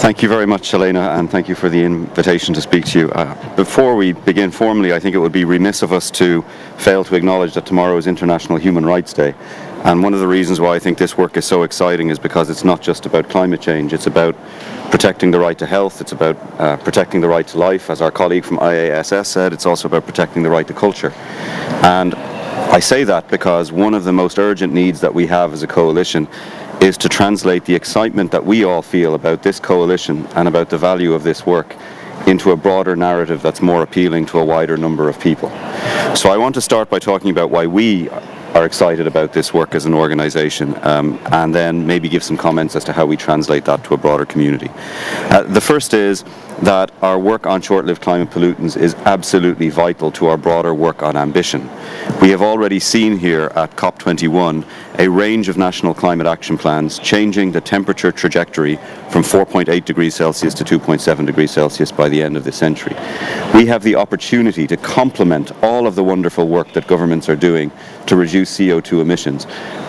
Thank you very much, Helena, and thank you for the invitation to speak to you. Before we begin formally, I think it would be remiss of us to fail to acknowledge that tomorrow is International Human Rights Day. And one of the reasons why I think this work is so exciting is because it's not just about climate change, it's about protecting the right to health, it's about protecting the right to life. As our colleague from IASS said, it's also about protecting the right to culture. And I say that because one of the most urgent needs that we have as a coalition is to translate the excitement that we all feel about this coalition and about the value of this work into a broader narrative that's more appealing to a wider number of people. So I want to start by talking about why we are excited about this work as an organisation, and then maybe give some comments as to how we translate that to a broader community. The first is that our work on short-lived climate pollutants is absolutely vital to our broader work on ambition. We have already seen here at COP21 a range of national climate action plans changing the temperature trajectory from 4.8 degrees Celsius to 2.7 degrees Celsius by the end of the century. We have the opportunity to complement all of the wonderful work that governments are doing to reduce CO2 emissions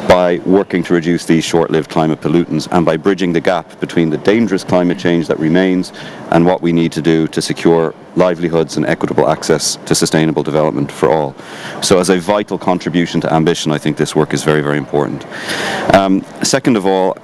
by working to reduce these short-lived climate pollutants and by bridging the gap between the dangerous climate change that remains and what we need to do to secure livelihoods and equitable access to sustainable development for all. So as a vital contribution to ambition, I think this work is very, very important. Second of all,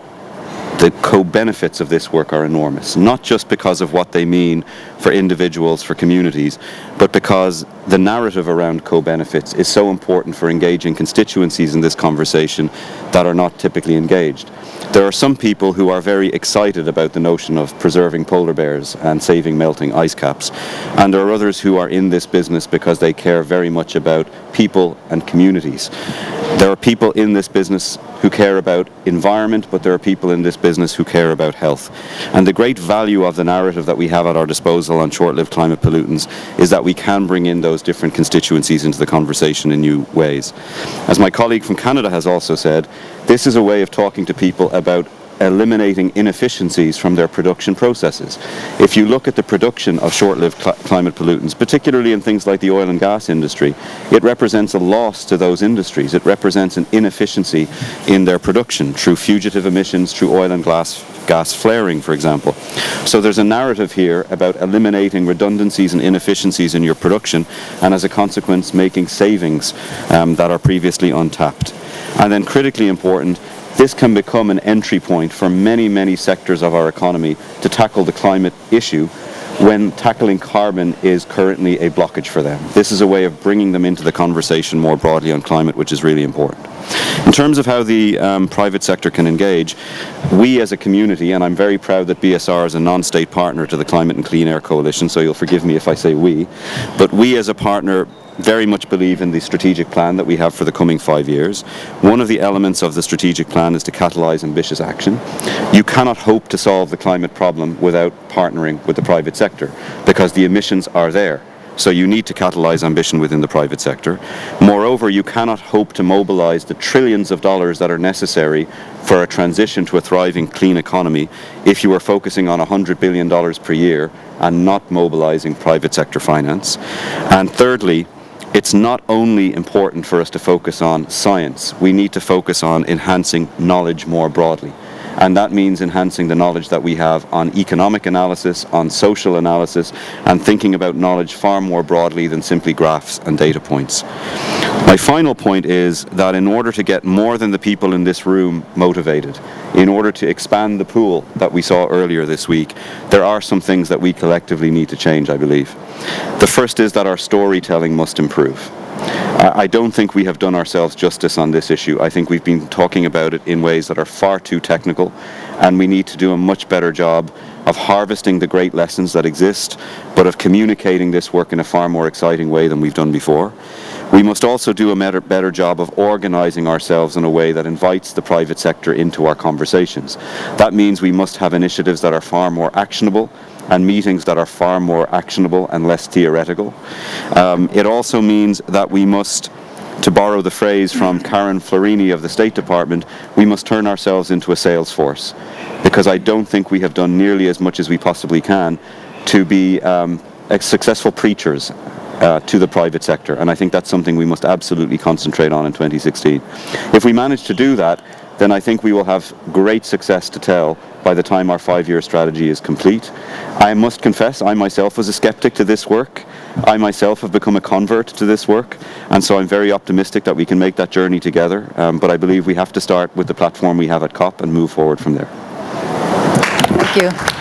the co-benefits of this work are enormous, not just because of what they mean for individuals, for communities, but because the narrative around co-benefits is so important for engaging constituencies in this conversation that are not typically engaged. There are some people who are very excited about the notion of preserving polar bears and saving melting ice caps, and there are others who are in this business because they care very much about people and communities. There are people in this business who care about environment, but there are people in this business who care about health. And the great value of the narrative that we have at our disposal on short-lived climate pollutants is that we can bring in those different constituencies into the conversation in new ways. As my colleague from Canada has also said, this is a way of talking to people about eliminating inefficiencies from their production processes. If you look at the production of short-lived climate pollutants, particularly in things like the oil and gas industry, it represents a loss to those industries. It represents an inefficiency in their production through fugitive emissions, through oil and gas flaring, for example. So there's a narrative here about eliminating redundancies and inefficiencies in your production, and as a consequence making savings that are previously untapped. And then critically important, this can become an entry point for many, many sectors of our economy to tackle the climate issue when tackling carbon is currently a blockage for them. This is a way of bringing them into the conversation more broadly on climate, which is really important. In terms of how the private sector can engage, we as a community, and I'm very proud that BSR is a non-state partner to the Climate and Clean Air Coalition, so you'll forgive me if I say we, but we as a partner very much believe in the strategic plan that we have for the coming 5 years. One of the elements of the strategic plan is to catalyse ambitious action. You cannot hope to solve the climate problem without partnering with the private sector, because the emissions are there. So you need to catalyse ambition within the private sector. Moreover, you cannot hope to mobilise the trillions of dollars that are necessary for a transition to a thriving clean economy if you are focusing on $100 billion per year and not mobilising private sector finance. And thirdly, it's not only important for us to focus on science, we need to focus on enhancing knowledge more broadly. And that means enhancing the knowledge that we have on economic analysis, on social analysis, and thinking about knowledge far more broadly than simply graphs and data points. My final point is that in order to get more than the people in this room motivated, in order to expand the pool that we saw earlier this week, there are some things that we collectively need to change, I believe. The first is that our storytelling must improve. I don't think we have done ourselves justice on this issue. I think we've been talking about it in ways that are far too technical, and we need to do a much better job of harvesting the great lessons that exist, but of communicating this work in a far more exciting way than we've done before. We must also do a better job of organising ourselves in a way that invites the private sector into our conversations. That means we must have initiatives that are far more actionable, and meetings that are far more actionable and less theoretical. It also means that we must, to borrow the phrase from Karen Florini of the State Department, we must turn ourselves into a sales force, because I don't think we have done nearly as much as we possibly can to be successful preachers to the private sector, and I think that's something we must absolutely concentrate on in 2016. If we manage to do that, then I think we will have great success to tell by the time our 5-year strategy is complete. I must confess, I myself was a skeptic to this work. I myself have become a convert to this work, and so I'm very optimistic that we can make that journey together, but I believe we have to start with the platform we have at COP and move forward from there. Thank you.